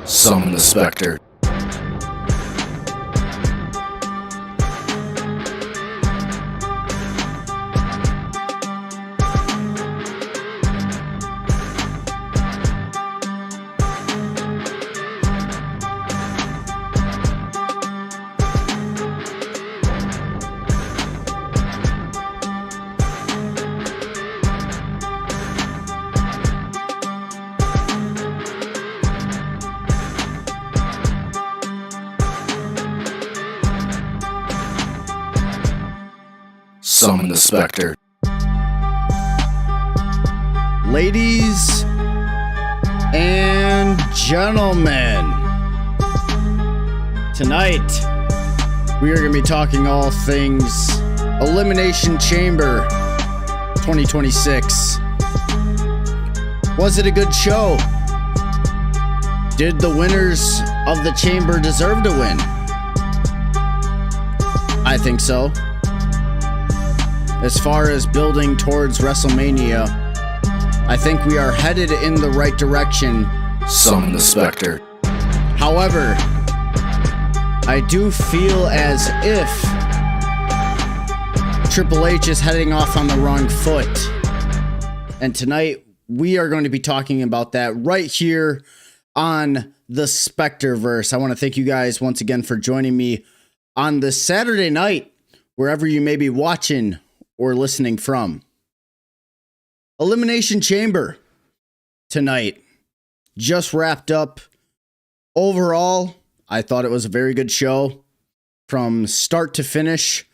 Summon the Spectre. Summon the Spectre. Ladies and gentlemen, tonight we are going to be talking all things Elimination Chamber 2026. Was it a good show? Did the winners of the Chamber deserve to win? I think so. As far as building towards WrestleMania, I think we are headed in the right direction. Summon the Spectre. However, I do feel as if Triple H is heading off on the wrong foot. And tonight, we are going to be talking about that right here on the SpectreVerse. I want to thank you guys once again for joining me on this Saturday night, wherever you may be watching or listening from. Elimination Chamber tonight just wrapped up. Overall, I thought it was a very good show from start to finish.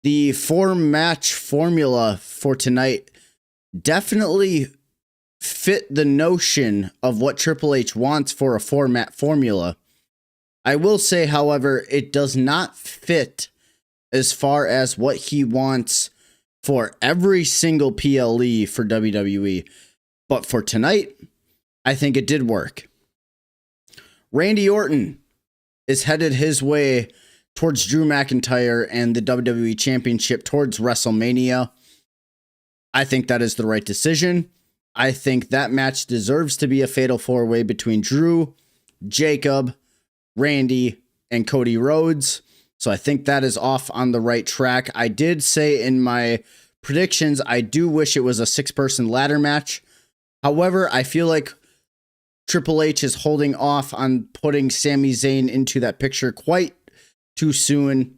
The 4-match formula for tonight definitely fit the notion of what Triple H wants for a 4-match formula. I will say, however, it does not fit as far as what he wants for every single PLE for WWE. But for tonight, I think it did work. Randy Orton is headed his way towards Drew McIntyre and the WWE Championship towards WrestleMania. I think that is the right decision. I think that match deserves to be a fatal 4-way between Drew, Jacob, Randy, and Cody Rhodes. So I think that is off on the right track. I did say in my predictions, I do wish it was a 6-person ladder match. However, I feel like Triple H is holding off on putting Sami Zayn into that picture quite too soon,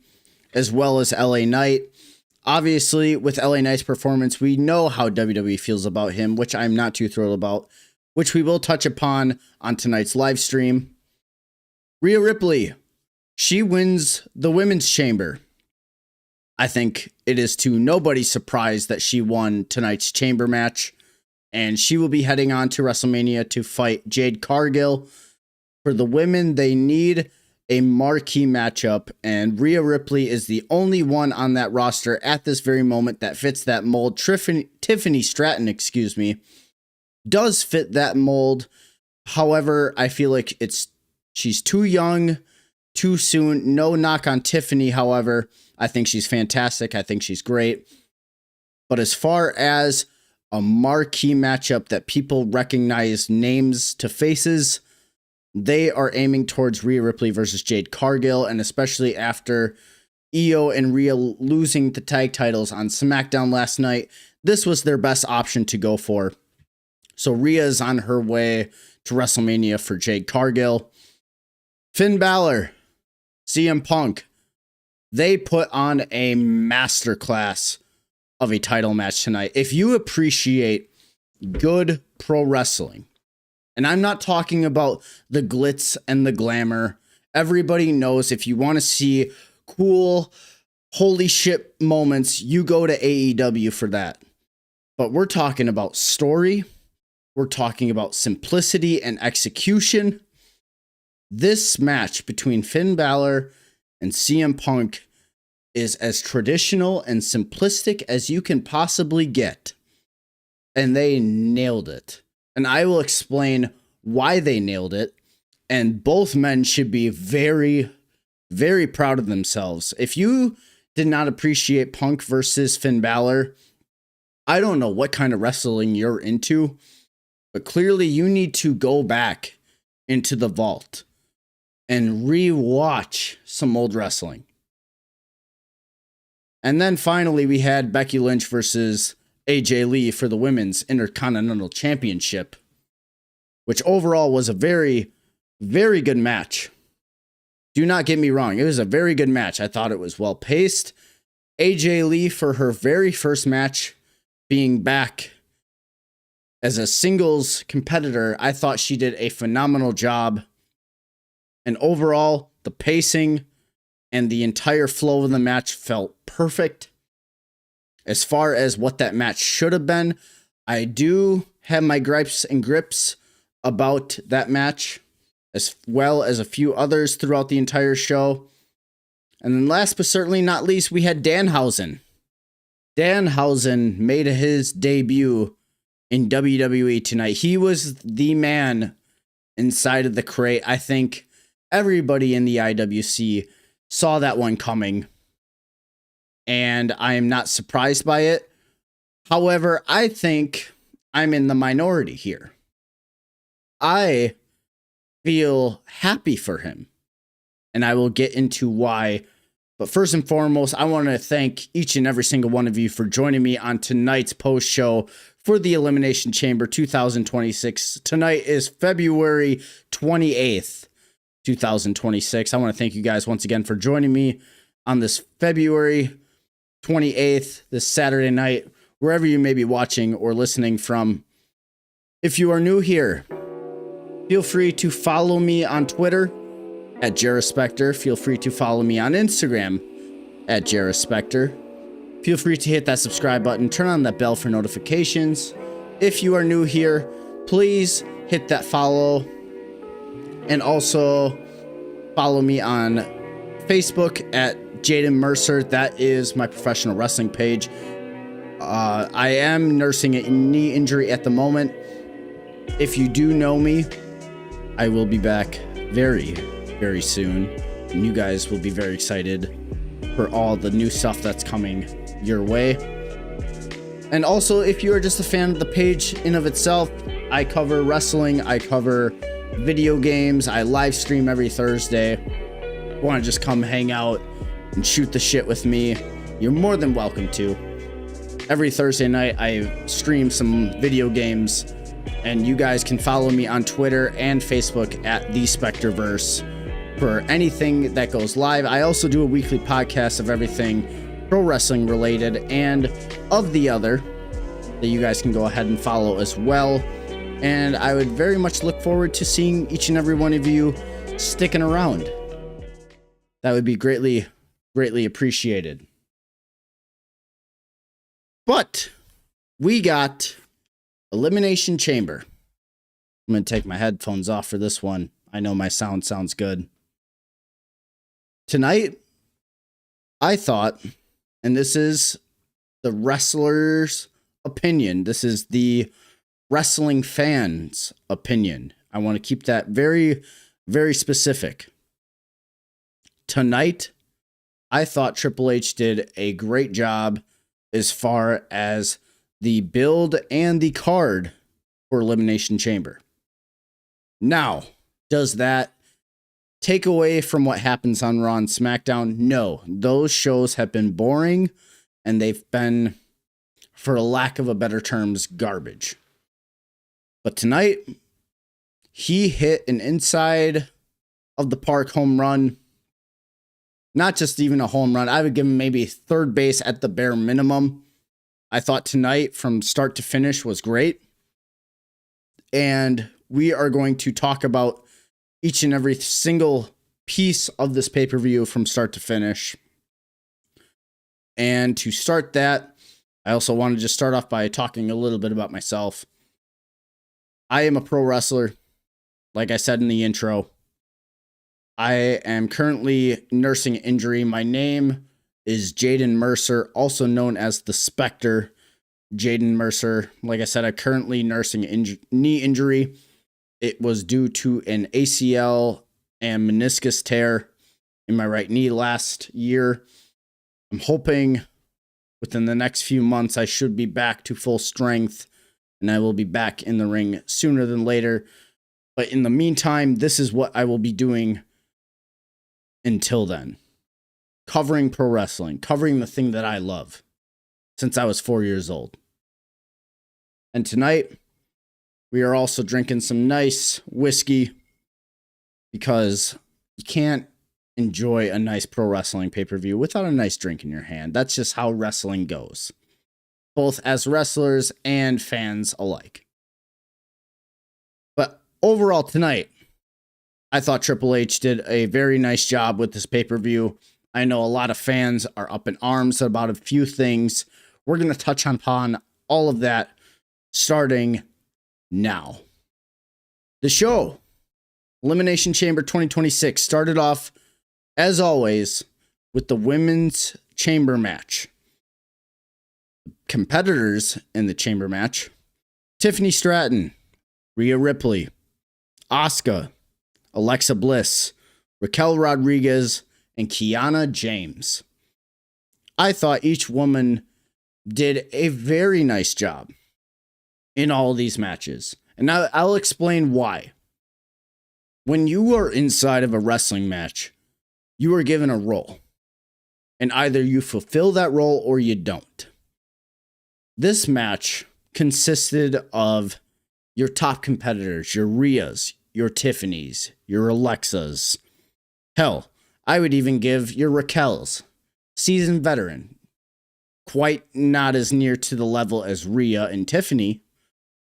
as well as LA Knight. Obviously, with LA Knight's performance, we know how WWE feels about him, which I'm not too thrilled about, which we will touch upon on tonight's live stream. Rhea Ripley, she wins the Women's Chamber. I think it is to nobody's surprise that she won tonight's Chamber match, and she will be heading on to WrestleMania to fight Jade Cargill. For the women, they need a marquee matchup, and Rhea Ripley is the only one on that roster at this very moment that fits that mold. Tiffany Stratton, does fit that mold. However, I feel like she's too young, too soon. No knock on Tiffany, however. I think she's fantastic. I think she's great. But as far as a marquee matchup that people recognize names to faces, they are aiming towards Rhea Ripley versus Jade Cargill, and especially after Io and Rhea losing the tag titles on Smackdown last night, this was their best option to go for. So Rhea is on her way to WrestleMania for Jade Cargill. Finn Balor, CM Punk, they put on a masterclass of a title match tonight. If you appreciate good pro wrestling, and I'm not talking about the glitz and the glamour, everybody knows if you want to see cool, holy shit moments, you go to AEW for that. But we're talking about story. We're talking about simplicity and execution. This match between Finn Balor and CM Punk is as traditional and simplistic as you can possibly get. And they nailed it. And I will explain why they nailed it. And both men should be very, very proud of themselves. If you did not appreciate Punk versus Finn Balor, I don't know what kind of wrestling you're into, but clearly you need to go back into the vault and rewatch some old wrestling. And then finally, we had Becky Lynch versus AJ Lee for the Women's Intercontinental Championship, which overall was a very, very good match. Do not get me wrong. It was a very good match. I thought it was well paced. AJ Lee, for her very first match, being back as a singles competitor, I thought she did a phenomenal job. And overall, the pacing and the entire flow of the match felt perfect. As far as what that match should have been, I do have my gripes and grips about that match, as well as a few others throughout the entire show. And then last but certainly not least, we had Danhausen. Danhausen made his debut in WWE tonight. He was the man inside of the crate. I think everybody in the IWC saw that one coming, and I am not surprised by it. However, I think I'm in the minority here. I feel happy for him, and I will get into why. But first and foremost, I want to thank each and every single one of you for joining me on tonight's post show for the Elimination Chamber 2026. Tonight is February 28th, 2026. I want to thank you guys once again for joining me on this February 28th, this Saturday night, wherever you may be watching or listening from. If you are new here, feel free to follow me on Twitter at JABEATS. Feel free to follow me on Instagram at JABEATS. Feel free to hit that subscribe button, turn on that bell for notifications. If you are new here, please hit that follow, and also follow me on Facebook at Jaden Mercer. That is my professional wrestling page. I am nursing a knee injury at the moment. If you do know me, I will be back very, very soon, and you guys will be very excited for all the new stuff that's coming your way. And also, if you are just a fan of the page in of itself, I cover wrestling, I cover video games, I live stream every Thursday. Want to just come hang out and shoot the shit with me, you're more than welcome to. Every Thursday night I stream some video games, and you guys can follow me on Twitter and Facebook at the SpectreVerse for anything that goes live. I also do a weekly podcast of everything pro wrestling related and of the other that you guys can go ahead and follow as well. And I would very much look forward to seeing each and every one of you sticking around. That would be greatly, greatly appreciated. But we got Elimination Chamber. I'm going to take my headphones off for this one. I know my sound sounds good. Tonight, I thought, and this is the wrestler's opinion, this is the wrestling fans' opinion. I want to keep that very, very specific. Tonight, I thought Triple H did a great job as far as the build and the card for Elimination Chamber. Now, does that take away from what happens on Raw and SmackDown? No, those shows have been boring, and they've been, for lack of a better terms, garbage. But tonight, he hit an inside of the park home run. Not just even a home run. I would give him maybe third base at the bare minimum. I thought tonight from start to finish was great. And we are going to talk about each and every single piece of this pay-per-view from start to finish. And to start that, I also want to just start off by talking a little bit about myself. I am a pro wrestler, like I said in the intro. I am currently nursing an injury. My name is Jaden Mercer, also known as the Spectre. Jaden Mercer. Like I said, I'm currently nursing an knee injury. It was due to an ACL and meniscus tear in my right knee last year. I'm hoping within the next few months I should be back to full strength, and I will be back in the ring sooner than later. But in the meantime, this is what I will be doing until then. Covering pro wrestling, covering the thing that I love since I was 4 years old. And tonight, we are also drinking some nice whiskey because you can't enjoy a nice pro wrestling pay-per-view without a nice drink in your hand. That's just how wrestling goes, both as wrestlers and fans alike. But overall tonight, I thought Triple H did a very nice job with this pay-per-view. I know a lot of fans are up in arms about a few things. We're going to touch upon all of that starting now. The show, Elimination Chamber 2026, started off, as always, with the women's chamber match. Competitors in the chamber match: Tiffany Stratton, Rhea Ripley, Asuka, Alexa Bliss, Raquel Rodriguez, and Kiana James. I thought each woman did a very nice job in all these matches. And now I'll explain why. When you are inside of a wrestling match, you are given a role. And either you fulfill that role or you don't. This match consisted of your top competitors, your Rheas, your Tiffany's, your Alexas. Hell, I would even give your Raquel's, seasoned veteran. Quite not as near to the level as Rhea and Tiffany,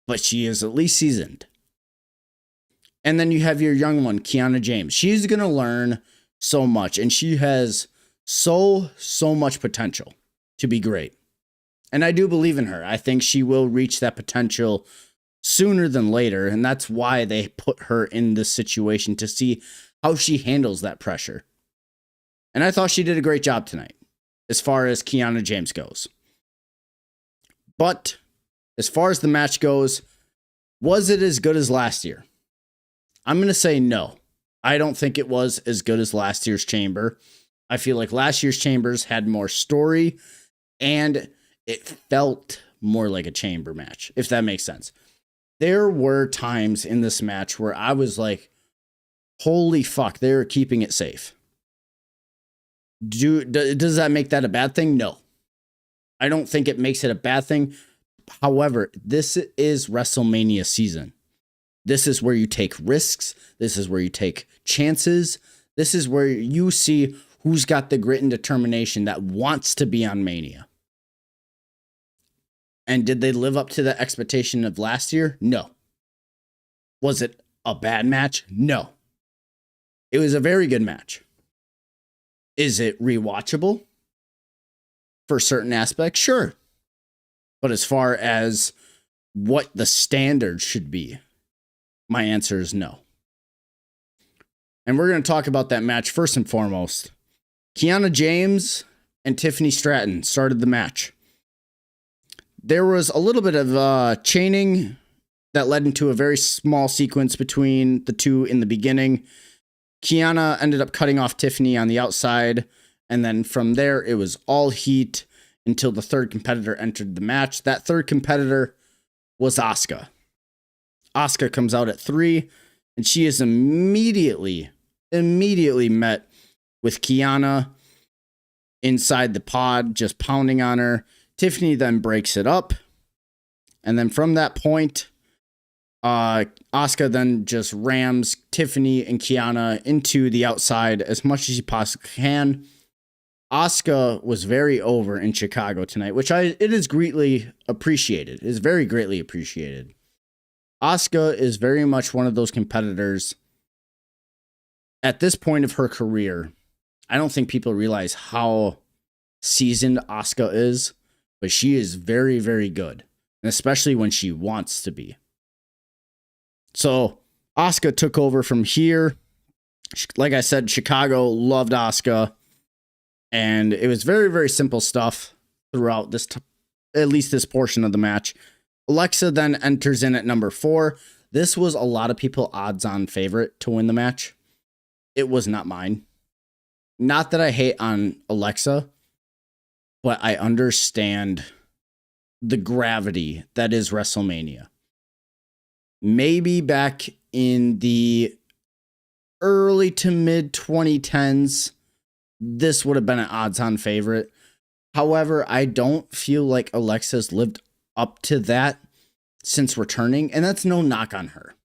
but she is at least seasoned. And then you have your young one, Kiana James. She's going to learn so much, and she has so much potential to be great. And I do believe in her. I think she will reach that potential sooner than later, and that's why they put her in this situation, to see how she handles that pressure. And I thought she did a great job tonight, as far as Kiana James goes. But as far as the match goes, was it as good as last year? I'm going to say no. I don't think it was as good as last year's Chamber. I feel like last year's Chambers had more story, and it felt more like a Chamber match, if that makes sense. There were times in this match where I was like, holy fuck, they're keeping it safe. Does that make that a bad thing? No. I don't think it makes it a bad thing. However, this is WrestleMania season. This is where you take risks. This is where you take chances. This is where you see who's got the grit and determination that wants to be on Mania. And did they live up to the expectation of last year? No. Was it a bad match? No. It was a very good match. Is it rewatchable? For certain aspects, sure. But as far as what the standard should be, my answer is no. And we're going to talk about that match first and foremost. Kiana James and Tiffany Stratton started the match. There was a little bit of chaining that led into a very small sequence between the two in the beginning. Kiana ended up cutting off Tiffany on the outside, and then from there, it was all heat until the third competitor entered the match. That third competitor was Asuka. Asuka comes out at 3, and she is immediately met with Kiana inside the pod, just pounding on her. Tiffany then breaks it up, and then from that point, Asuka then just rams Tiffany and Kiana into the outside as much as she possibly can. Asuka was very over in Chicago tonight, which it is greatly appreciated. It is very greatly appreciated. Asuka is very much one of those competitors. At this point of her career, I don't think people realize how seasoned Asuka is, but she is very, very good, and especially when she wants to be. So Asuka took over from here. Like I said, Chicago loved Asuka, and it was very, very simple stuff throughout this, at least this portion of the match. Alexa then enters in at number 4. This was a lot of people odds-on favorite to win the match. It was not mine. Not that I hate on Alexa, but I understand the gravity that is WrestleMania. Maybe back in the early to mid 2010s, this would have been an odds-on favorite. However, I don't feel like Alexa's lived up to that since returning, and that's no knock on her.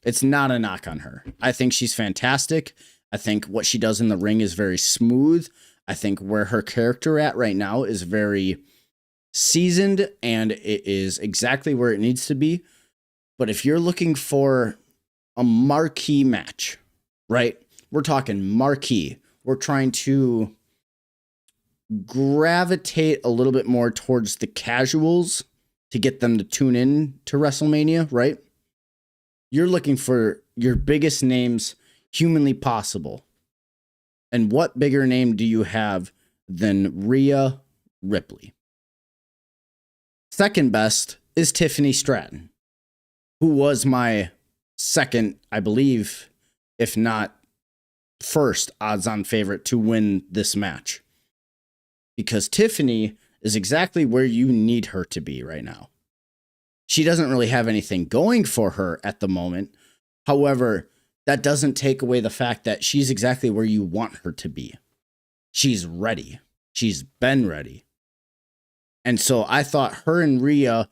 It's not a knock on her. I think she's fantastic. I think what she does in the ring is very smooth. I think where her character at right now is very seasoned, and it is exactly where it needs to be. But if you're looking for a marquee match, right? We're talking marquee. We're trying to gravitate a little bit more towards the casuals to get them to tune in to WrestleMania, right? You're looking for your biggest names humanly possible. And what bigger name do you have than Rhea Ripley? Second best is Tiffany Stratton, who was my second, I believe, if not first odds-on favorite to win this match. Because Tiffany is exactly where you need her to be right now. She doesn't really have anything going for her at the moment. However, that doesn't take away the fact that she's exactly where you want her to be. She's ready. She's been ready. And so I thought her and Rhea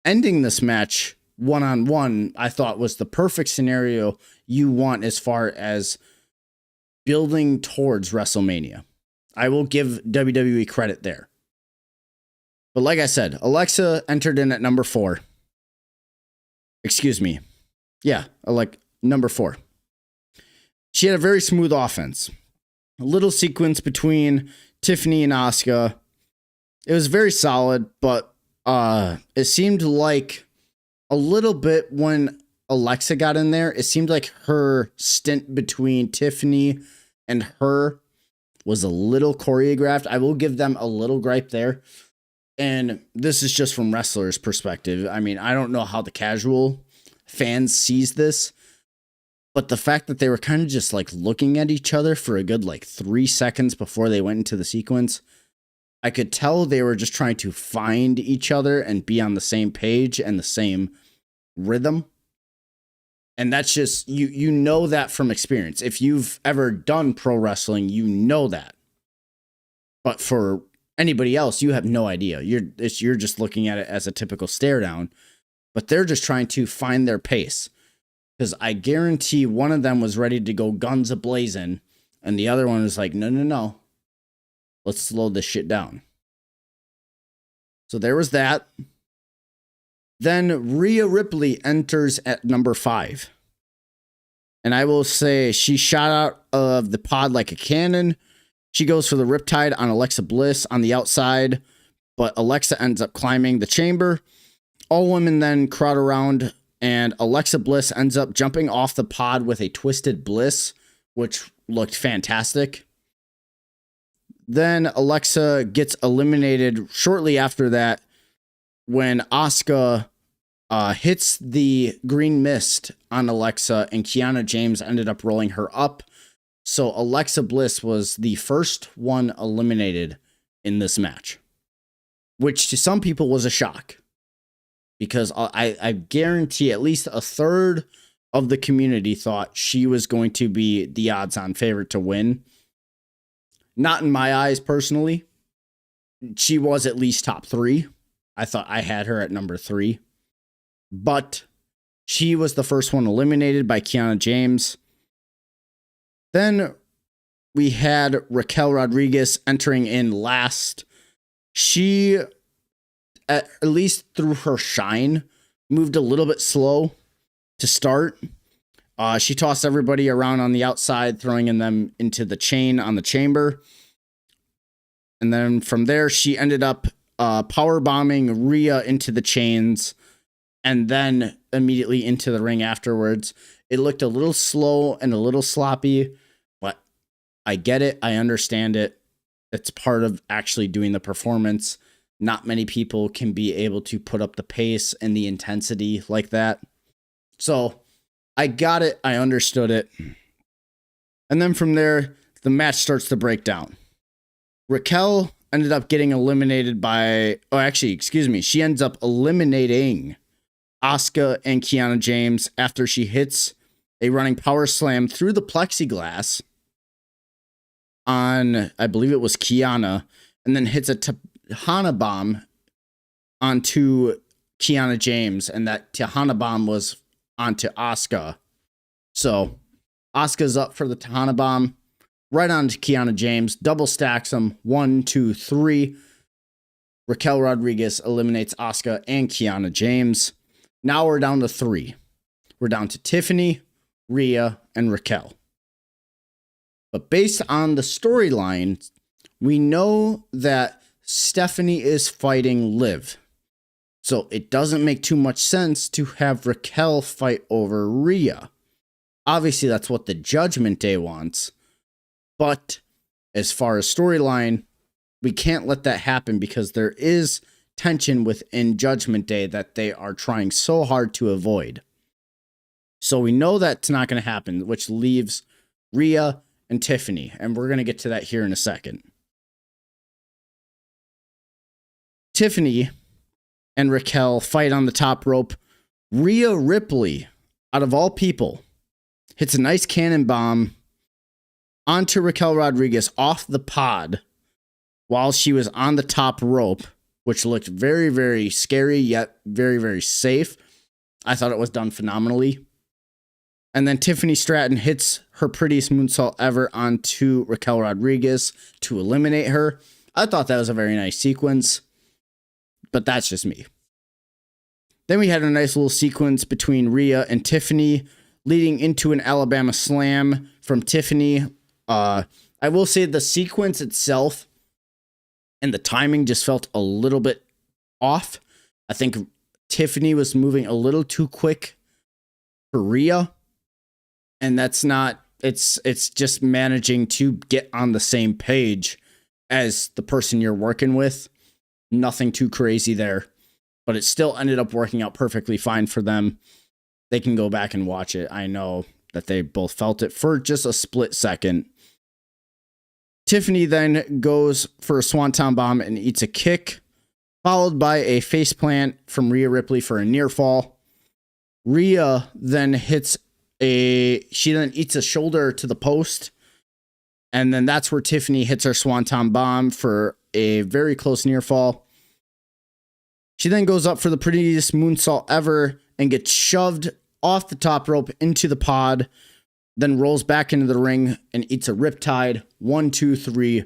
ending this match one-on-one, I thought was the perfect scenario you want as far as building towards WrestleMania. I will give WWE credit there. But like I said, Alexa entered in at number 4. Excuse me. Yeah, like number 4. She had a very smooth offense. A little sequence between Tiffany and Asuka. It was very solid, but it seemed like a little bit when Alexa got in there, it seemed like her stint between Tiffany and her was a little choreographed. I will give them a little gripe there. And this is just from wrestlers' perspective. I mean, I don't know how the casual fans sees this, but the fact that they were kind of just like looking at each other for a good like 3 seconds before they went into the sequence, I could tell they were just trying to find each other and be on the same page and the same rhythm. And that's just, you know that from experience. If you've ever done pro wrestling, you know that. But for anybody else, you have no idea. You're just looking at it as a typical stare down, but they're just trying to find their pace. Because I guarantee one of them was ready to go guns a-blazing, and the other one was like, no. Let's slow this shit down. So there was that. Then Rhea Ripley enters at number 5. And I will say she shot out of the pod like a cannon. She goes for the riptide on Alexa Bliss on the outside, but Alexa ends up climbing the chamber. All women then crowd around, and Alexa Bliss ends up jumping off the pod with a twisted Bliss, which looked fantastic. Then Alexa gets eliminated shortly after that when Asuka hits the green mist on Alexa, and Kiana James ended up rolling her up. So Alexa Bliss was the first one eliminated in this match, which to some people was a shock, because I guarantee at least a third of the community thought she was going to be the odds-on favorite to win. Not in my eyes personally. She was at least top 3. I thought I had her at number 3. But she was the first one eliminated by Kiana James. Then we had Raquel Rodriguez entering in last. She, at least through her shine, moved a little bit slow to start. She tossed everybody around on the outside, throwing them into the chain on the chamber. And then from there, she ended up power bombing Rhea into the chains, and then immediately into the ring afterwards. It looked a little slow and a little sloppy, but I get it. I understand it. It's part of actually doing the performance. Not many people can be able to put up the pace and the intensity like that. So I got it. I understood it. And then from there, the match starts to break down. Raquel ended up getting eliminated by, she ends up eliminating Asuka and Kiana James after she hits a running power slam through the plexiglass on, I believe it was Kiana, and then hits a Tejana bomb onto Kiana James, and that Tejana bomb was onto Asuka. So Asuka's up for the Tejana bomb, right onto Kiana James, double stacks them, 1, 2, 3. Raquel Rodriguez eliminates Asuka and Kiana James. Now we're down to 3. We're down to Tiffany, Rhea, and Raquel. But based on the storyline, we know that Stephanie is fighting Liv. So it doesn't make too much sense to have Raquel fight over Rhea. Obviously, that's what the Judgment Day wants. But as far as storyline, we can't let that happen because there is tension within Judgment Day that they are trying so hard to avoid. So we know that's not going to happen, which leaves Rhea and Tiffany. And we're going to get to that here in a second. Tiffany and Raquel fight on the top rope. Rhea Ripley, out of all people, hits a nice cannon bomb onto Raquel Rodriguez off the pod while she was on the top rope, which looked very, very scary, yet very, very safe. I thought it was done phenomenally. And then Tiffany Stratton hits her prettiest moonsault ever onto Raquel Rodriguez to eliminate her. I thought that was a very nice sequence, but that's just me. Then we had a nice little sequence between Rhea and Tiffany, leading into an Alabama slam from Tiffany. I will say the sequence itself and the timing just felt a little bit off. I think Tiffany was moving a little too quick for Rhea. And that's not, it's just managing to get on the same page as the person you're working with. Nothing too crazy there, but it still ended up working out perfectly fine for them. They can go back and watch it. I know that they both felt it for just a split second. Tiffany then goes for a swanton bomb and eats a kick, followed by a faceplant from Rhea Ripley for a near fall. Rhea then she then eats a shoulder to the post, and then that's where Tiffany hits her swanton bomb for a very close near fall. She then goes up for the prettiest moonsault ever and gets shoved off the top rope into the pod, then rolls back into the ring and eats a riptide. 1, 2, 3.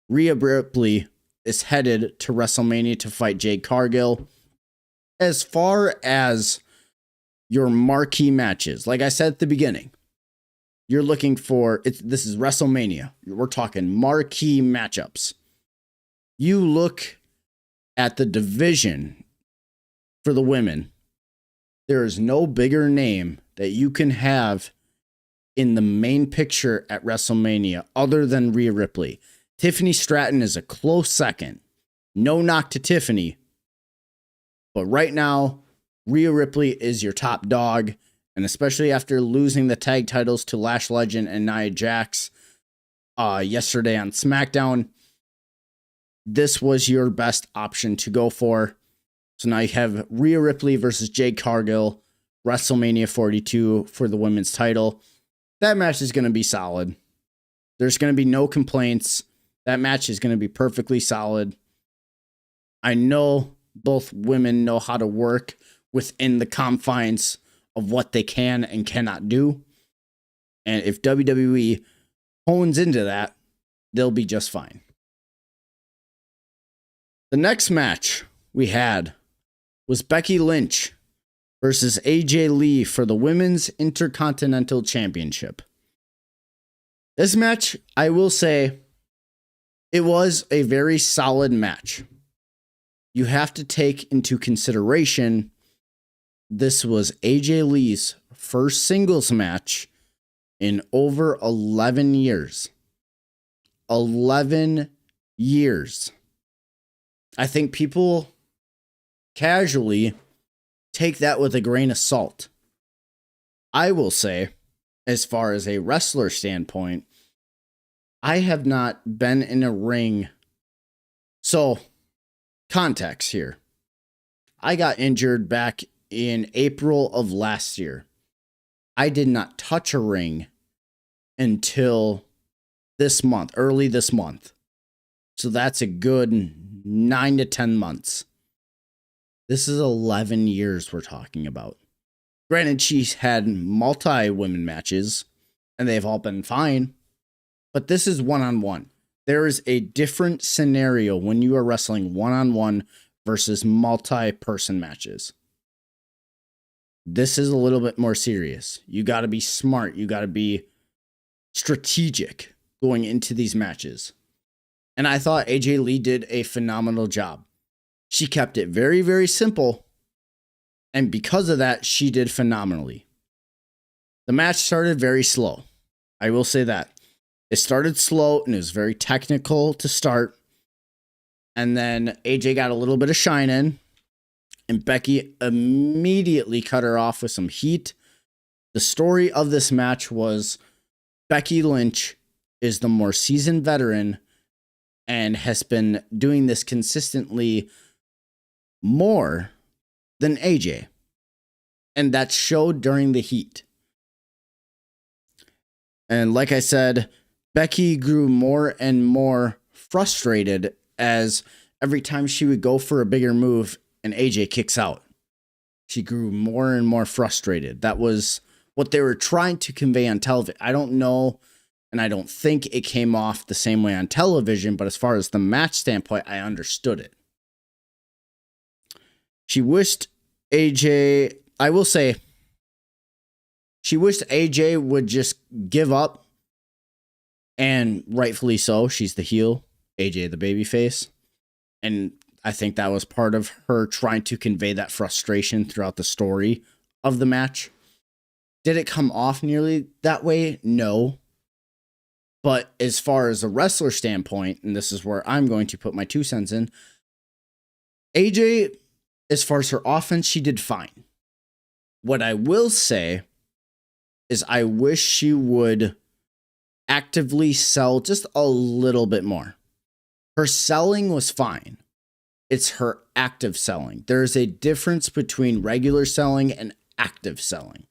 Rhea Ripley is headed to WrestleMania to fight Jade Cargill. As far as your marquee matches, like I said at the beginning, you're looking for, this is WrestleMania. We're talking marquee matchups. You look at the division for the women. There is no bigger name that you can have in the main picture at WrestleMania other than Rhea Ripley. Tiffany Stratton is a close second. No knock to Tiffany. But right now, Rhea Ripley is your top dog. And especially after losing the tag titles to Lash Legend and Nia Jax yesterday on SmackDown, this was your best option to go for. So now you have Rhea Ripley versus Jade Cargill, WrestleMania 42 for the women's title. That match is going to be solid. There's going to be no complaints. That match is going to be perfectly solid. I know both women know how to work within the confines of what they can and cannot do. And if WWE hones into that, they'll be just fine. The next match we had was Becky Lynch versus AJ Lee for the Women's Intercontinental Championship. This match, I will say, it was a very solid match. You have to take into consideration this was AJ Lee's first singles match in over 11 years. 11 years. I think people casually take that with a grain of salt. I will say, as far as a wrestler standpoint, I have not been in a ring. So, context here. I got injured back in April of last year. I did not touch a ring until this month, early this month. So that's a good 9 to 10 months. This is 11 years we're talking about. Granted, she's had multi-women matches, and they've all been fine. But this is one-on-one. There is a different scenario when you are wrestling one-on-one versus multi-person matches. This is a little bit more serious. You got to be smart. You got to be strategic going into these matches. And I thought AJ Lee did a phenomenal job. She kept it very, very simple. And because of that, she did phenomenally. The match started very slow. I will say that. It started slow and it was very technical to start. And then AJ got a little bit of shine in. And Becky immediately cut her off with some heat. The story of this match was Becky Lynch is the more seasoned veteran and has been doing this consistently more than AJ. And that showed during the heat. And like I said, Becky grew more and more frustrated as every time she would go for a bigger move and AJ kicks out. She grew more and more frustrated. That was what they were trying to convey on television. I don't know, and I don't think it came off the same way on television, but as far as the match standpoint, I understood it. She wished AJ, I will say, she wished AJ would just give up, and rightfully so. She's the heel, AJ the babyface, and I think that was part of her trying to convey that frustration throughout the story of the match. Did it come off nearly that way? No. But as far as a wrestler standpoint, and this is where I'm going to put my 2 cents in, AJ, as far as her offense, she did fine. What I will say is I wish she would actively sell just a little bit more. Her selling was fine. It's her active selling. There is a difference between regular selling and active selling.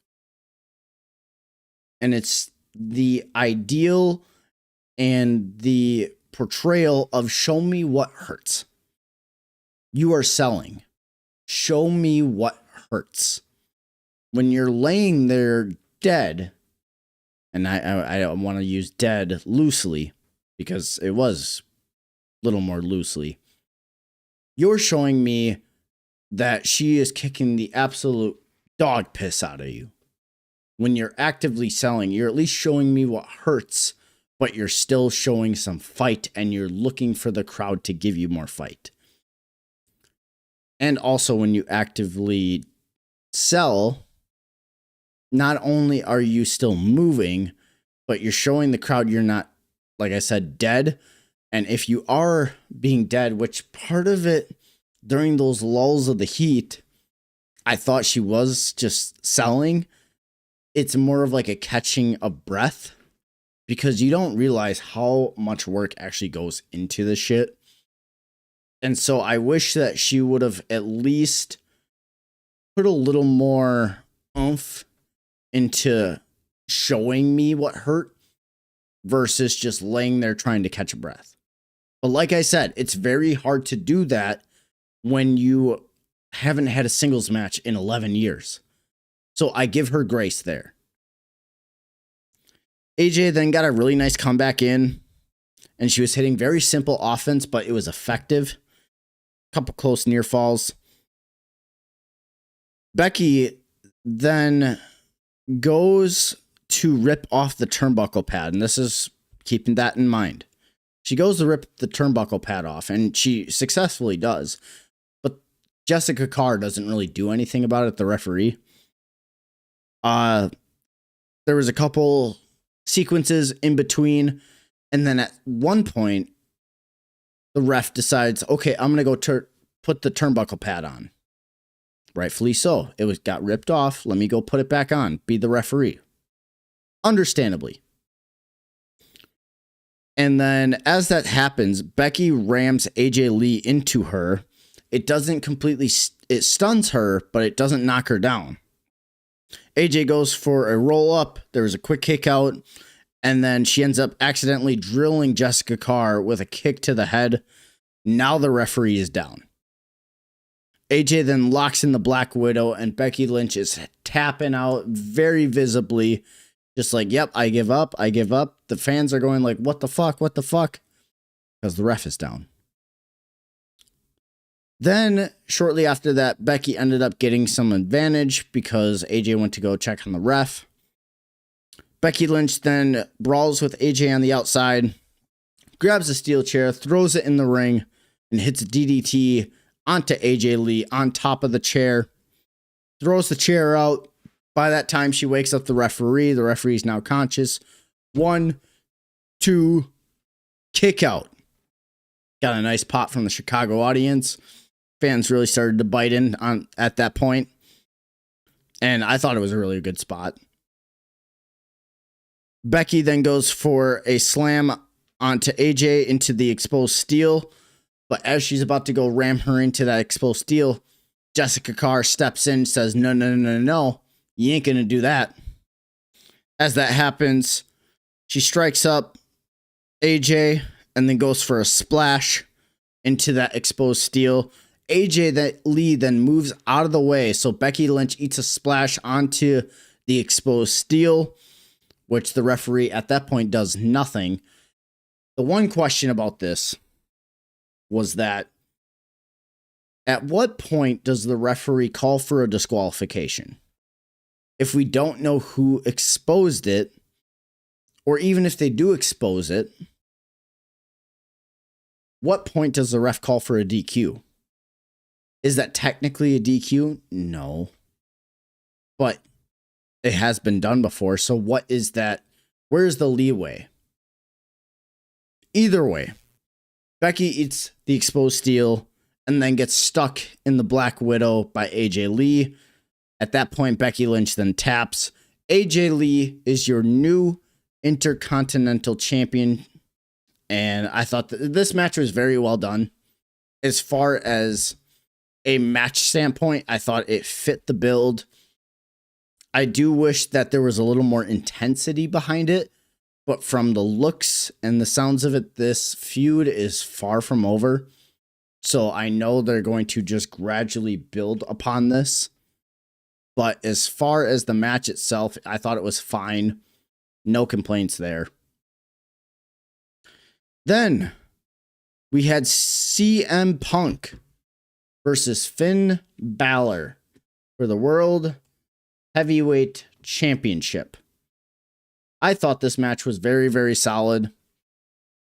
And it's the ideal and the portrayal of show me what hurts. You are selling. Show me what hurts. When you're laying there dead, and I don't want to use dead loosely because it was a little more loosely. You're showing me that she is kicking the absolute dog piss out of you. When you're actively selling, you're at least showing me what hurts, but you're still showing some fight and you're looking for the crowd to give you more fight. And also when you actively sell, not only are you still moving, but you're showing the crowd you're not, like I said, dead. And if you are being dead, which part of it during those lulls of the heat, I thought she was just selling. It's more of like a catching a breath because you don't realize how much work actually goes into this shit. And so I wish that she would have at least put a little more oomph into showing me what hurt versus just laying there trying to catch a breath. But like I said, it's very hard to do that when you haven't had a singles match in 11 years. So I give her grace there. AJ then got a really nice comeback in, and she was hitting very simple offense, but it was effective. Couple close near falls. Becky then goes to rip off the turnbuckle pad, and this is keeping that in mind. She goes to rip the turnbuckle pad off, and she successfully does. But Jessica Carr doesn't really do anything about it, the referee. There was a couple sequences in between, and then at one point, the ref decides, okay, I'm going to go put the turnbuckle pad on. Rightfully so. It got ripped off. Let me go put it back on. Be the referee. Understandably. And then as that happens, Becky rams AJ Lee into her. It doesn't completely it stuns her, but it doesn't knock her down. AJ goes for a roll up. There was a quick kick out, and then she ends up accidentally drilling Jessica Carr with a kick to the head. Now the referee is down. AJ then locks in the Black Widow, and Becky Lynch is tapping out very visibly. Just like, yep, I give up, I give up. The fans are going like, what the fuck, what the fuck? Because the ref is down. Then, shortly after that, Becky ended up getting some advantage because AJ went to go check on the ref. Becky Lynch then brawls with AJ on the outside, grabs a steel chair, throws it in the ring, and hits a DDT onto AJ Lee on top of the chair. Throws the chair out. By that time, she wakes up the referee. The referee is now conscious. 1, 2, kick out. Got a nice pop from the Chicago audience. Fans really started to bite in on at that point. And I thought it was a really good spot. Becky then goes for a slam onto AJ into the exposed steel. But as she's about to go ram her into that exposed steel, Jessica Carr steps in and says, no, no, no, no, no. You ain't going to do that. As that happens, she strikes up AJ and then goes for a splash into that exposed steel. AJ Lee then moves out of the way, so Becky Lynch eats a splash onto the exposed steel, which the referee at that point does nothing. The one question about this was that at what point does the referee call for a disqualification? If we don't know who exposed it, or even if they do expose it, what point does the ref call for a DQ? Is that technically a DQ? No. But it has been done before, so what is that? Where's the leeway? Either way, Becky eats the exposed steel and then gets stuck in the Black Widow by AJ Lee. At that point, Becky Lynch then taps. AJ Lee is your new Intercontinental Champion. And I thought that this match was very well done. As far as a match standpoint, I thought it fit the build. I do wish that there was a little more intensity behind it. But from the looks and the sounds of it, this feud is far from over. So I know they're going to just gradually build upon this. But as far as the match itself, I thought it was fine. No complaints there. Then we had CM Punk versus Finn Balor for the World Heavyweight Championship. I thought this match was very, very solid.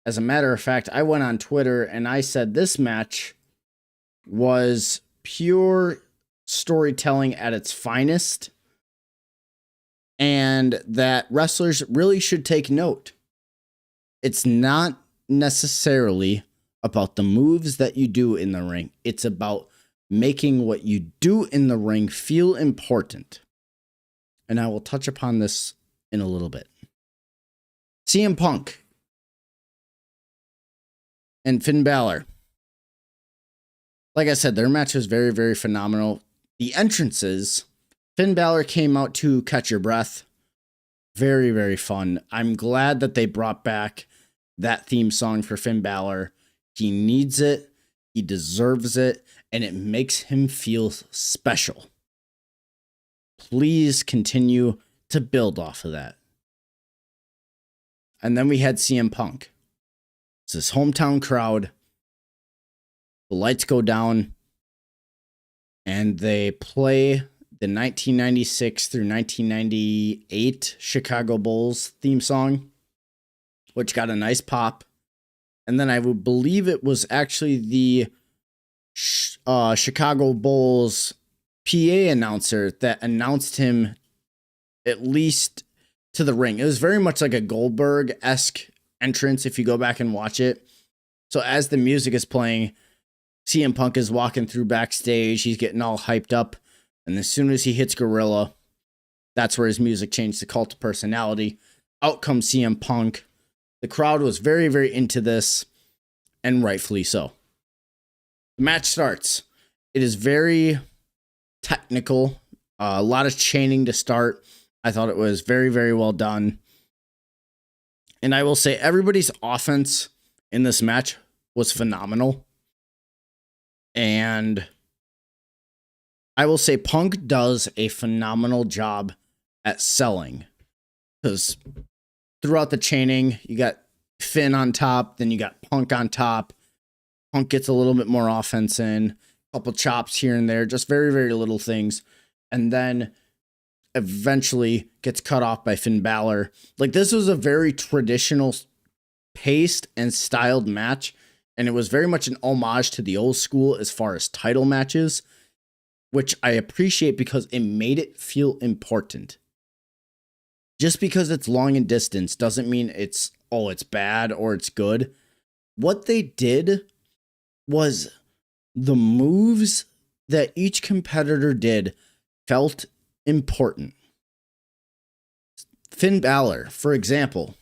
As a matter of fact, I went on Twitter and I said this match was pure storytelling at its finest, and that wrestlers really should take note. It's not necessarily about the moves that you do in the ring. It's about making what you do in the ring feel important. And I will touch upon this in a little bit. CM Punk and Finn Balor. Like I said, their match was very, very phenomenal. The entrances, Finn Balor came out to Catch Your Breath. Very, very fun. I'm glad that they brought back that theme song for Finn Balor. He needs it. He deserves it. And it makes him feel special. Please continue to build off of that. And then we had CM Punk. It's his hometown crowd. The lights go down. And they play the 1996 through 1998 Chicago Bulls theme song, which got a nice pop. And then I would believe it was actually the Chicago Bulls PA announcer that announced him at least to the ring. It was very much like a Goldberg-esque entrance if you go back and watch it. So as the music is playing, CM Punk is walking through backstage. He's getting all hyped up. And as soon as he hits Gorilla, that's where his music changed to Cult of Personality. Out comes CM Punk. The crowd was very, very into this, and rightfully so. The match starts. It is very technical. A lot of chaining to start. I thought it was very, very well done. And I will say everybody's offense in this match was phenomenal. And I will say Punk does a phenomenal job at selling. Because throughout the chaining, you got Finn on top, then you got Punk on top. Punk gets a little bit more offense in, a couple chops here and there, just very, very little things. And then eventually gets cut off by Finn Balor. Like, this was a very traditional paced and styled match. And it was very much an homage to the old school as far as title matches, which I appreciate because it made it feel important. Just because it's long in distance doesn't mean it's bad or it's good. What they did was the moves that each competitor did felt important. Finn Balor, for example,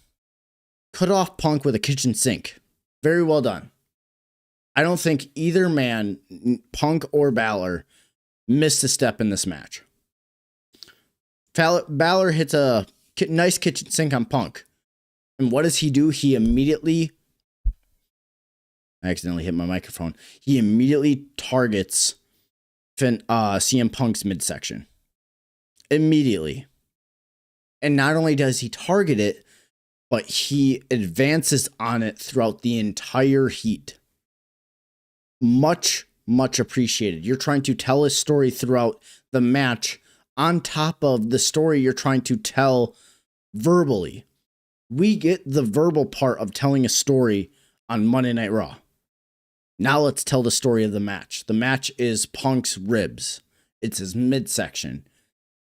cut off Punk with a kitchen sink. Very well done. I don't think either man, Punk or Balor, missed a step in this match. Balor hits a nice kitchen sink on Punk. And what does he do? He immediately... I accidentally hit my microphone. He immediately targets CM Punk's midsection. Immediately. And not only does he target it, but he advances on it throughout the entire heat. Much, much appreciated. You're trying to tell a story throughout the match on top of the story you're trying to tell verbally. We get the verbal part of telling a story on Monday Night Raw. Now let's tell the story of the match. The match is Punk's ribs. It's his midsection.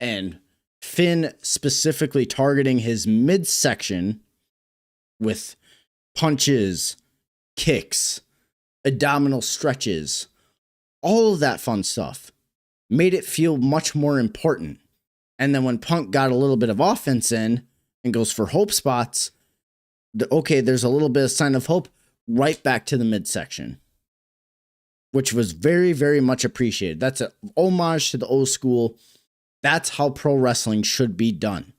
And Finn specifically targeting his midsection with punches, kicks, abdominal stretches, all of that fun stuff made it feel much more important. And then when Punk got a little bit of offense in and goes for hope spots, there's a little bit of sign of hope, right back to the midsection, which was very, very much appreciated. That's an homage to the old school. That's how pro wrestling should be done.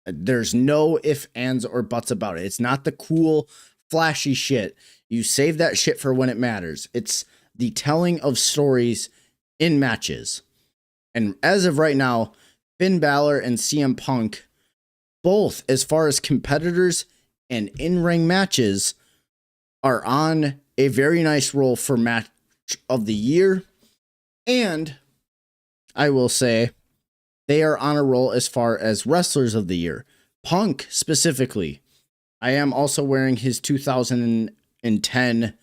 There's no ifs, ands, or buts about it. It's not the cool, flashy shit. You save that shit for when it matters. It's the telling of stories in matches. And as of right now, Finn Balor and CM Punk, both as far as competitors and in-ring matches, are on a very nice roll for match of the year. And I will say they are on a roll as far as wrestlers of the year. Punk specifically. I am also wearing his 2010,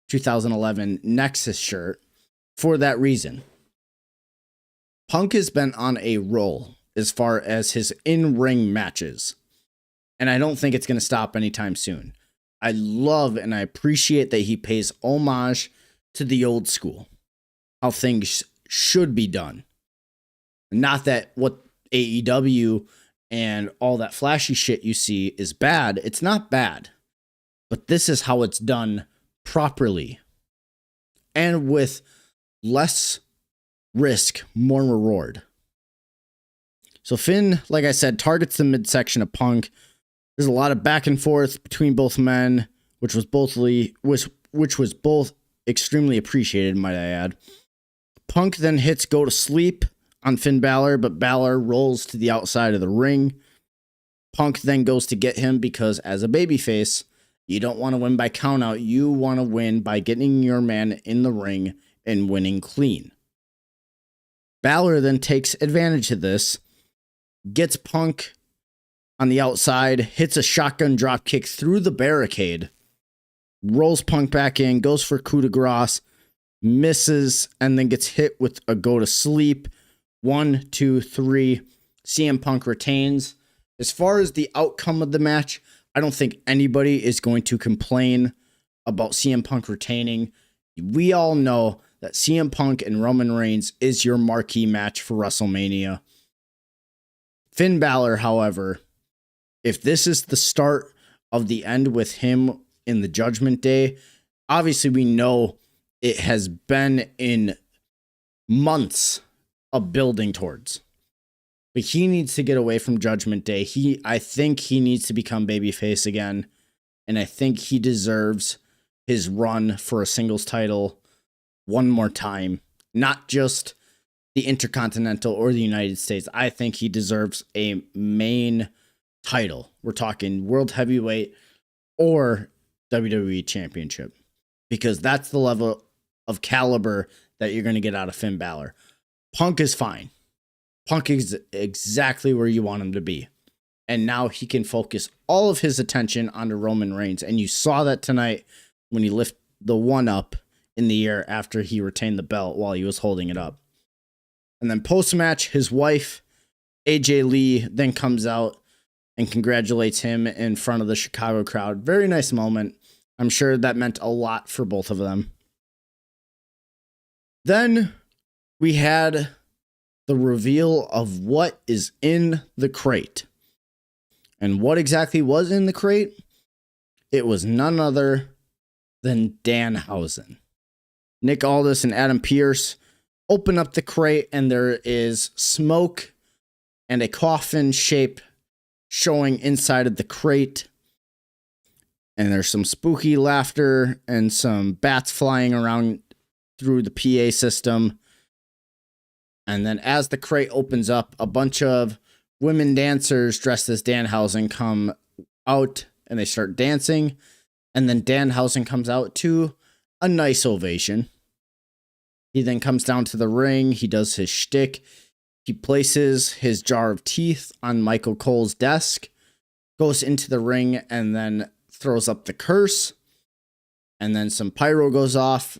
2011 Nexus shirt for that reason. Punk has been on a roll as far as his in-ring matches. And I don't think it's going to stop anytime soon. I love and I appreciate that he pays homage to the old school. How things should be done. Not that what AEW and all that flashy shit you see is bad. It's not bad. But this is how it's done properly. And with less risk, more reward. So Finn, like I said, targets the midsection of Punk. There's a lot of back and forth between both men, which was both extremely appreciated, might I add. Punk then hits go to sleep on Finn Balor, but Balor rolls to the outside of the ring. Punk then goes to get him because as a babyface, you don't want to win by countout. You want to win by getting your man in the ring and winning clean. Balor then takes advantage of this, gets Punk on the outside, hits a shotgun drop kick through the barricade, rolls Punk back in, goes for coup de grace, misses, and then gets hit with a go to sleep. 1, 2, 3. CM Punk retains. As far as the outcome of the match, I don't think anybody is going to complain about CM Punk retaining. We all know that CM Punk and Roman Reigns is your marquee match for WrestleMania. Finn Balor, however, if this is the start of the end with him in the Judgment Day, obviously we know it has been in months of building towards. But he needs to get away from Judgment Day. I think he needs to become babyface again. And I think he deserves his run for a singles title one more time. Not just the Intercontinental or the United States. I think he deserves a main title. We're talking World Heavyweight or WWE Championship. Because that's the level of caliber that you're going to get out of Finn Balor. Punk is fine. Punk is exactly where you want him to be. And now he can focus all of his attention onto Roman Reigns. And you saw that tonight when he lifted the one up in the air after he retained the belt while he was holding it up. And then post-match, his wife, AJ Lee, then comes out and congratulates him in front of the Chicago crowd. Very nice moment. I'm sure that meant a lot for both of them. Then we had the reveal of what is in the crate. And what exactly was in the crate? It was none other than Danhausen. Nick Aldis and Adam Pearce open up the crate, and there is smoke and a coffin shape showing inside of the crate. And there's some spooky laughter and some bats flying around through the PA system. And then as the crate opens up, a bunch of women dancers dressed as Danhausen come out and they start dancing. And then Danhausen comes out to a nice ovation. He then comes down to the ring. He does his shtick. He places his jar of teeth on Michael Cole's desk, goes into the ring, and then throws up the curse. And then some pyro goes off,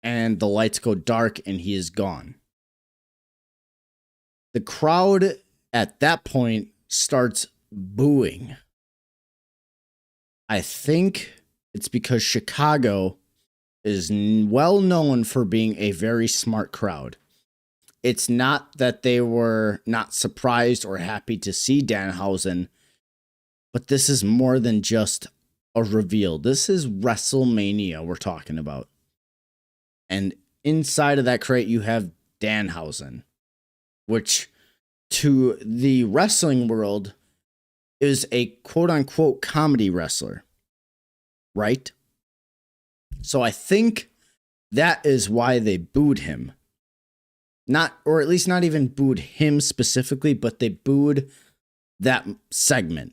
and the lights go dark, and he is gone. The crowd at that point starts booing. I think it's because Chicago is well known for being a very smart crowd. It's not that they were not surprised or happy to see Danhausen, but this is more than just a reveal. This is WrestleMania we're talking about. And inside of that crate, you have Danhausen, which to the wrestling world is a quote-unquote comedy wrestler, right? So I think that is why they booed him. Not, or at least not even booed him specifically, but they booed that segment.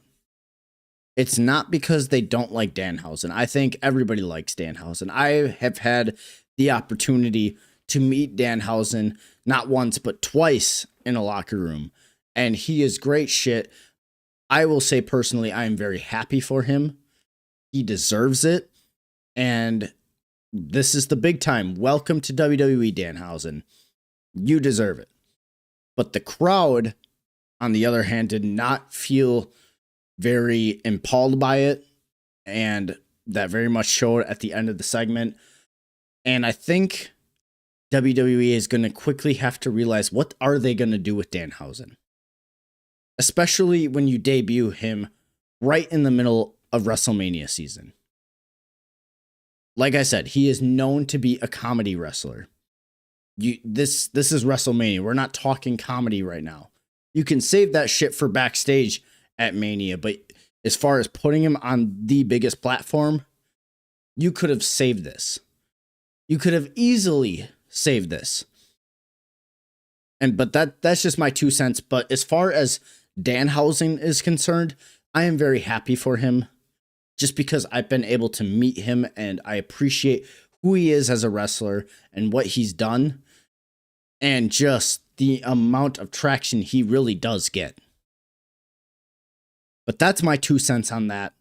It's not because they don't like Danhausen. I think everybody likes Danhausen. I have had the opportunity to meet Danhausen not once, but twice in a locker room. And he is great shit. I will say personally, I am very happy for him. He deserves it. And this is the big time. Welcome to WWE, Danhausen. You deserve it. But the crowd, on the other hand, did not feel very impelled by it. And that very much showed at the end of the segment. And I think WWE is going to quickly have to realize, what are they going to do with Danhausen? Especially when you debut him right in the middle of WrestleMania season. Like I said, he is known to be a comedy wrestler. This is WrestleMania. We're not talking comedy right now. You can save that shit for backstage at Mania, but as far as putting him on the biggest platform, you could have saved this. You could have easily saved this. But that's just my 2 cents. But as far as Danhausen is concerned, I am very happy for him. Just because I've been able to meet him and I appreciate who he is as a wrestler and what he's done. And just the amount of traction he really does get. But that's my 2 cents on that.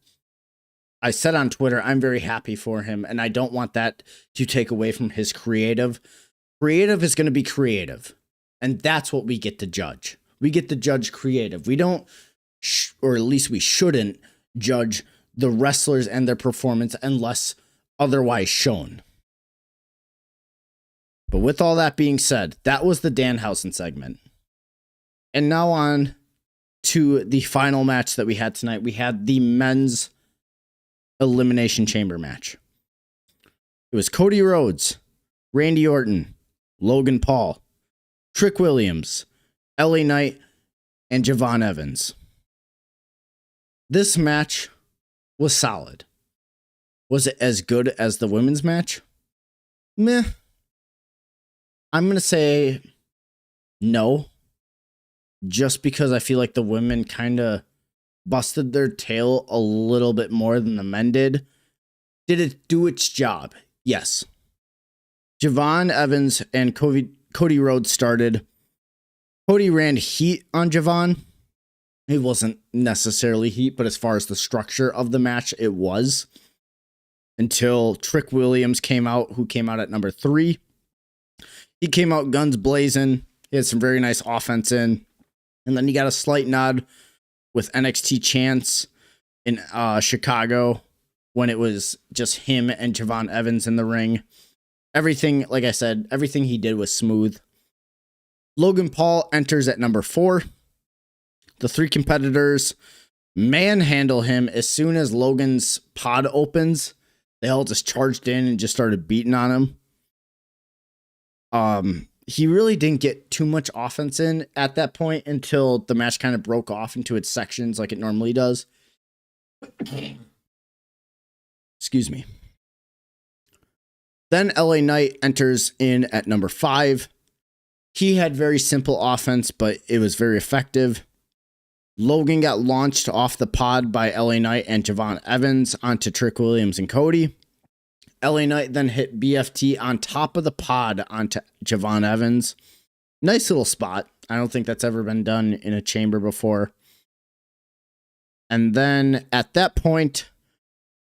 I said on Twitter, I'm very happy for him. And I don't want that to take away from his creative. Creative is going to be creative. And that's what we get to judge. We get to judge creative. We don't, or at least we shouldn't, judge the wrestlers and their performance unless otherwise shown. But with all that being said, that was the Danhausen segment. And now on to the final match that we had tonight. We had the men's Elimination Chamber match. It was Cody Rhodes Randy Orton, Logan Paul, Trick Williams, LA Knight, and Javon Evans. This match was solid. Was it as good as the women's match? Meh. I'm going to say no. Just because I feel like the women kind of busted their tail a little bit more than the men did. Did it do its job? Yes. Javon Evans and Cody Rhodes started. Cody ran heat on Javon. It wasn't necessarily heat, but as far as the structure of the match, it was. Until Trick Williams came out, who came out at number 3. He came out guns blazing. He had some very nice offense in. And then he got a slight nod with NXT Chance in Chicago when it was just him and Javon Evans in the ring. Everything, like I said, everything he did was smooth. Logan Paul enters at number 4. The 3 competitors manhandle him as soon as Logan's pod opens. They all just charged in and just started beating on him. He really didn't get too much offense in at that point until the match kind of broke off into its sections like it normally does. Excuse me. Then LA Knight enters in at number 5. He had very simple offense, but it was very effective. Logan got launched off the pod by LA Knight and Javon Evans onto Trick Williams and Cody. LA Knight then hit BFT on top of the pod onto Javon Evans. Nice little spot. I don't think that's ever been done in a chamber before. And then at that point,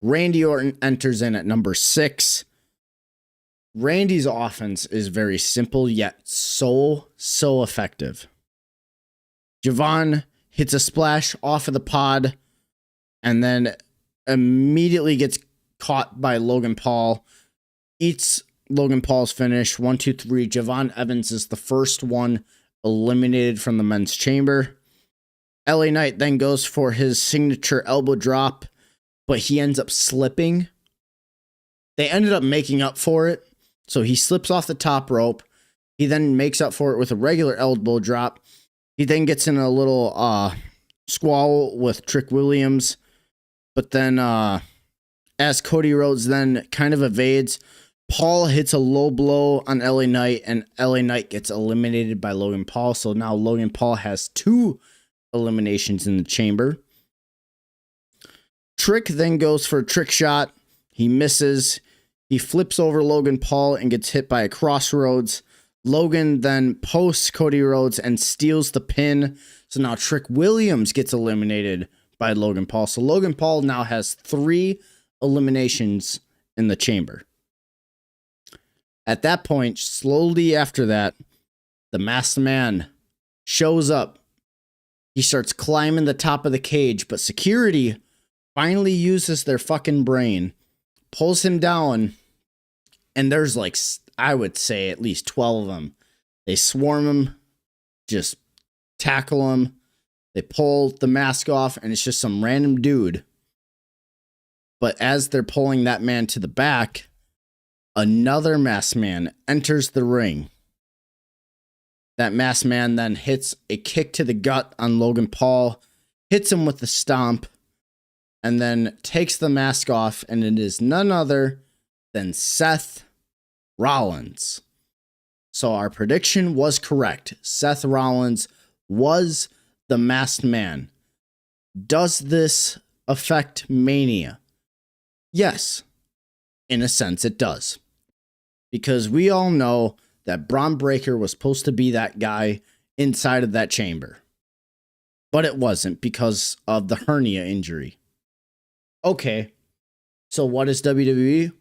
Randy Orton enters in at number 6. Randy's offense is very simple, yet so effective. Javon hits a splash off of the pod and then immediately gets caught by Logan Paul. Eats Logan Paul's finish. 1, 2, 3. Javon Evans is the first one eliminated from the men's chamber. LA Knight then goes for his signature elbow drop, but he ends up slipping. They ended up making up for it. So he slips off the top rope. He then makes up for it with a regular elbow drop. He then gets in a little squall with Trick Williams. But then as Cody Rhodes then kind of evades, Paul hits a low blow on LA Knight, and LA Knight gets eliminated by Logan Paul. So now Logan Paul has 2 eliminations in the chamber. Trick then goes for a trick shot. He misses. He flips over Logan Paul and gets hit by a crossroads. Logan then posts Cody Rhodes and steals the pin. So now Trick Williams gets eliminated by Logan Paul. So Logan Paul now has 3 eliminations in the chamber. At that point, slowly after that, the masked man shows up. He starts climbing the top of the cage, but security finally uses their fucking brain, pulls him down, and there's like, I would say at least 12 of them. They swarm him, just tackle him. They pull the mask off, and it's just some random dude. But as they're pulling that man to the back, another masked man enters the ring. That masked man then hits a kick to the gut on Logan Paul, hits him with the stomp, and then takes the mask off, and it is none other than Seth Rollins. So our prediction was correct. Seth Rollins was the masked man. Does this affect Mania? Yes, in a sense it does. Because we all know that Braun Breaker was supposed to be that guy inside of that chamber. But it wasn't because of the hernia injury. Okay, so what does WWE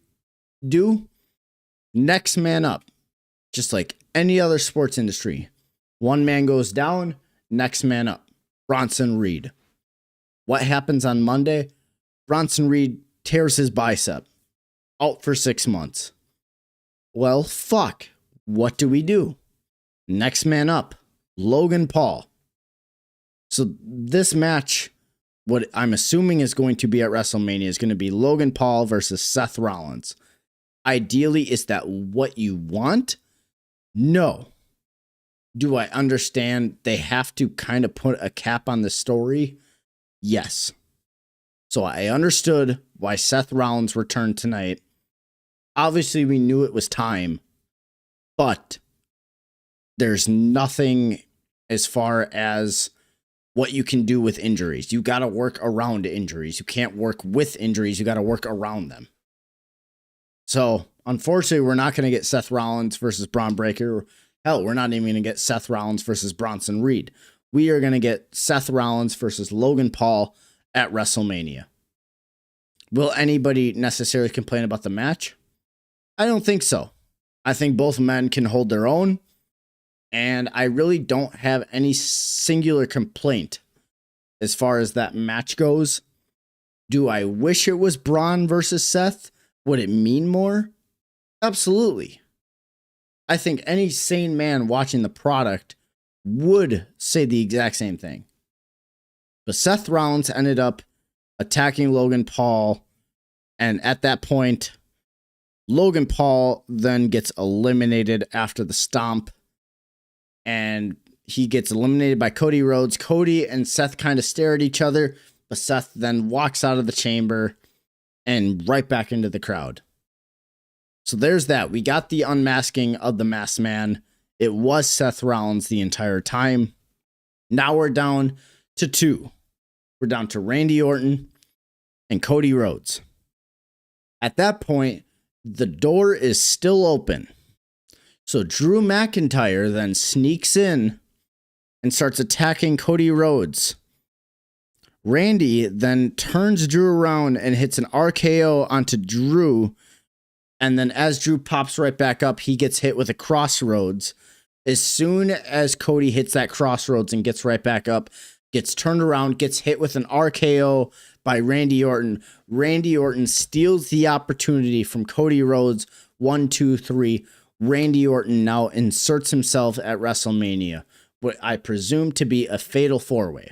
do? Next man up. Just like any other sports industry. One man goes down, next man up. Bronson Reed. What happens on Monday? Bronson Reed tears his bicep. Out for 6 months. Well, fuck. What do? Next man up. Logan Paul. So this match, what I'm assuming is going to be at WrestleMania, is going to be Logan Paul versus Seth Rollins. Ideally, is that what you want? No. Do I understand they have to kind of put a cap on the story? Yes. So I understood why Seth Rollins returned tonight. Obviously, we knew it was time, but there's nothing as far as what you can do with injuries. You got to work around injuries. You can't work with injuries. You got to work around them. So, unfortunately, we're not going to get Seth Rollins versus Braun Breaker. Hell, we're not even going to get Seth Rollins versus Bronson Reed. We are going to get Seth Rollins versus Logan Paul at WrestleMania. Will anybody necessarily complain about the match? I don't think so. I think both men can hold their own, and I really don't have any singular complaint as far as that match goes. Do I wish it was Braun versus Seth? Would it mean more? Absolutely. I think any sane man watching the product would say the exact same thing. But Seth Rollins ended up attacking Logan Paul, and at that point, Logan Paul then gets eliminated after the stomp, and he gets eliminated by Cody Rhodes. Cody and Seth kind of stare at each other, but Seth then walks out of the chamber and right back into the crowd. So there's that. We got the unmasking of the masked man. It was Seth Rollins the entire time. Now we're down to two. We're down to Randy Orton and Cody Rhodes. At that point, the door is still open. So Drew McIntyre then sneaks in and starts attacking Cody Rhodes. Randy then turns Drew around and hits an RKO onto Drew. And then as Drew pops right back up, he gets hit with a crossroads. As soon as Cody hits that crossroads and gets right back up, gets turned around, gets hit with an RKO by Randy Orton. Randy Orton steals the opportunity from Cody Rhodes. 1, 2, 3. Randy Orton now inserts himself at WrestleMania, what I presume to be a fatal four-way.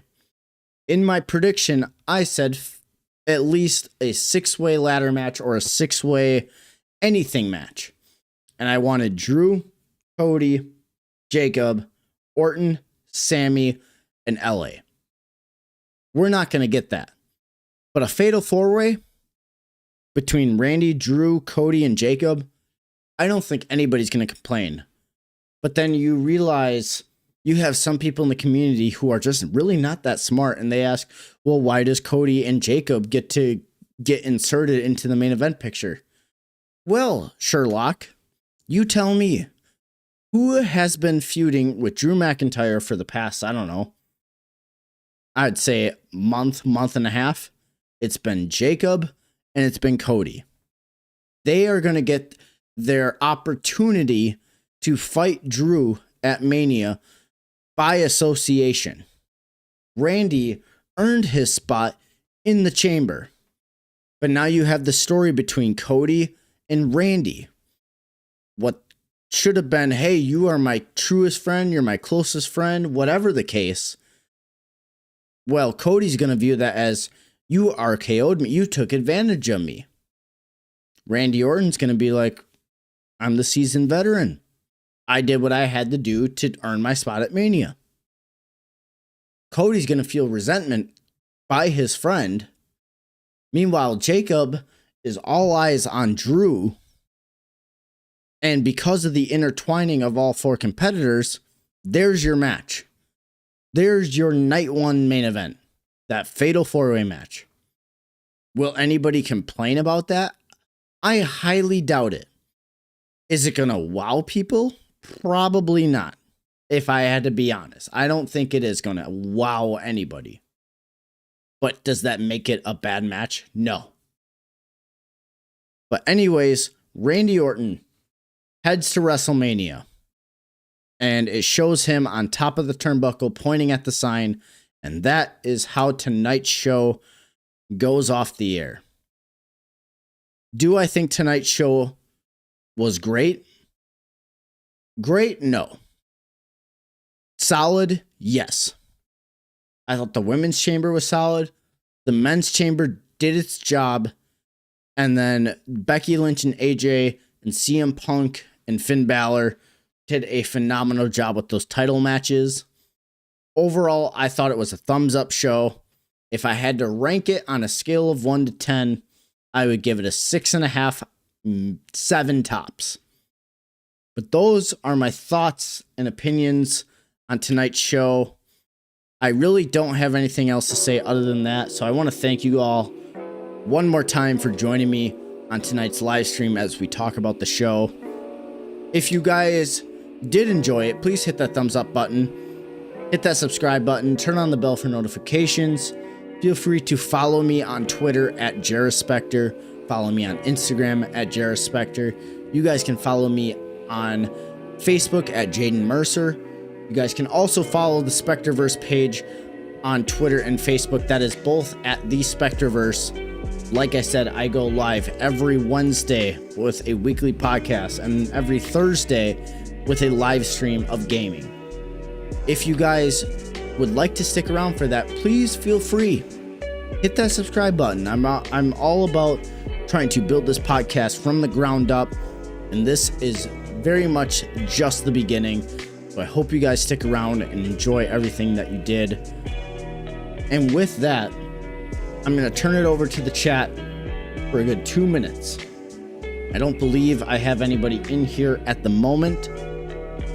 In my prediction, I said at least a 6-way ladder match or a 6-way anything match. And I wanted Drew, Cody, Jacob, Orton, Sammy, and LA. We're not going to get that. But a fatal four-way between Randy, Drew, Cody, and Jacob, I don't think anybody's going to complain. But then you realize you have some people in the community who are just really not that smart, and they ask, well, why does Cody and Jacob get to get inserted into the main event picture? Well, Sherlock, you tell me, who has been feuding with Drew McIntyre for the past, I don't know, I'd say month and a half? It's been Jacob and it's been Cody. They are going to get their opportunity to fight Drew at Mania by association. Randy earned his spot in the chamber. But now you have the story between Cody and Randy. What should have been, hey, you are my truest friend, you're my closest friend, whatever the case. Well, Cody's going to view that as, you RKO'd me, you took advantage of me. Randy Orton's going to be like, I'm the seasoned veteran. I did what I had to do to earn my spot at Mania. Cody's going to feel resentment by his friend. Meanwhile, Jacob is all eyes on Drew. And because of the intertwining of all four competitors, there's your match. There's your night one main event. That fatal four-way match. Will anybody complain about that? I highly doubt it. Is it going to wow people? Probably not. If I had to be honest, I don't think it is going to wow anybody. But does that make it a bad match? No. But anyways, Randy Orton heads to WrestleMania. And it shows him on top of the turnbuckle pointing at the sign. And that is how tonight's show goes off the air. Do I think tonight's show was great? Great? No. Solid? Yes. I thought the women's chamber was solid. The men's chamber did its job. And then Becky Lynch and AJ and CM Punk and Finn Balor did a phenomenal job with those title matches. Overall, I thought it was a thumbs up show. If I had to rank it on a scale of 1 to 10, I would give it a 6.5, 7 tops. But those are my thoughts and opinions on tonight's show. I really don't have anything else to say other than that. So I want to thank you all one more time for joining me on tonight's live stream as we talk about the show. If you guys did enjoy it, please hit that thumbs up button, hit that subscribe button, turn on the bell for notifications. Feel free to follow me on Twitter at JaRespecter. Follow me on Instagram at JaRespecter. You guys can follow me on Facebook at Jaden Mercer. You guys can also follow the SpectreVerse page on Twitter and Facebook. That is both at the SpectreVerse. Like I said, I go live every Wednesday with a weekly podcast and every Thursday with a live stream of gaming. If you guys would like to stick around for that, please feel free. Hit that subscribe button. I'm all about trying to build this podcast from the ground up, and this is very much just the beginning. So I hope you guys stick around and enjoy everything that you did. And with that, I'm going to turn it over to the chat for a good 2 minutes. I don't believe I have anybody in here at the moment,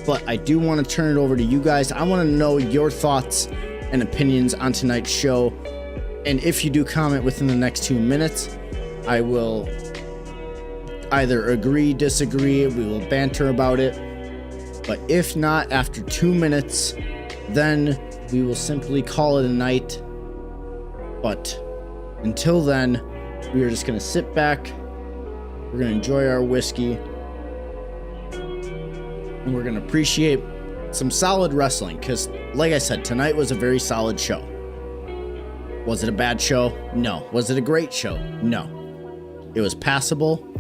but I do want to turn it over to you guys. I want to know your thoughts and opinions on tonight's show. And if you do comment within the next 2 minutes, I will either agree, disagree, we will banter about it. But if not, after 2 minutes, then we will simply call it a night. But until then, we are just going to sit back. We're going to enjoy our whiskey. And we're going to appreciate some solid wrestling. Because, like I said, tonight was a very solid show. Was it a bad show? No. Was it a great show? No. It was passable.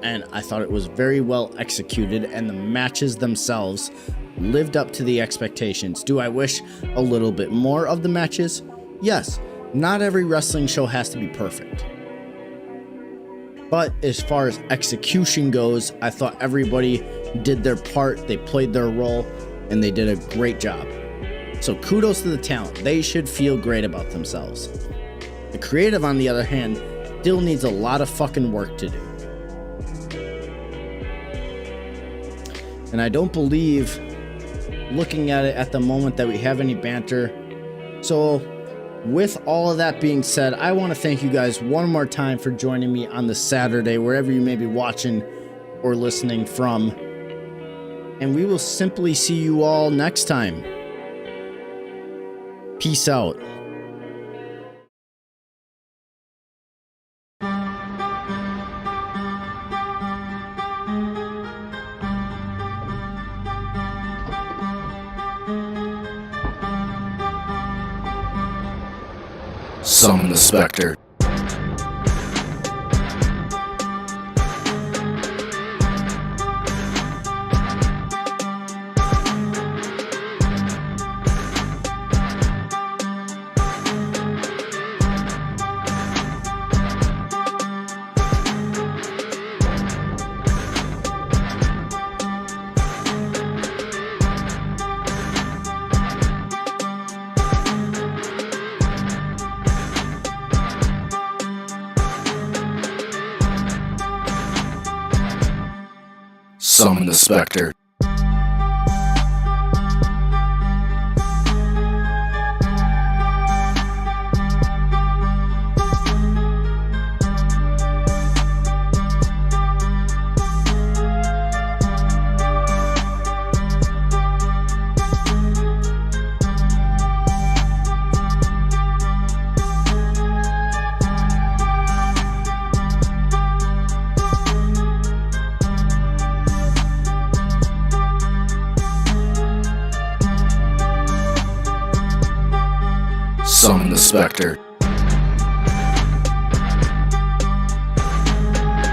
And I thought it was very well executed. And the matches themselves lived up to the expectations. Do I wish a little bit more of the matches? Yes. Not every wrestling show has to be perfect. But as far as execution goes, I thought everybody did their part, they played their role, and they did a great job. So kudos to the talent. They should feel great about themselves. The creative, on the other hand, still needs a lot of fucking work to do. And I don't believe, looking at it at the moment, that we have any banter. So with all of that being said, I want to thank you guys one more time for joining me on this Saturday, wherever you may be watching or listening from. And we will simply see you all next time. Peace out. Summon the Spectre. Summon the Spectre. Summon the Spectre.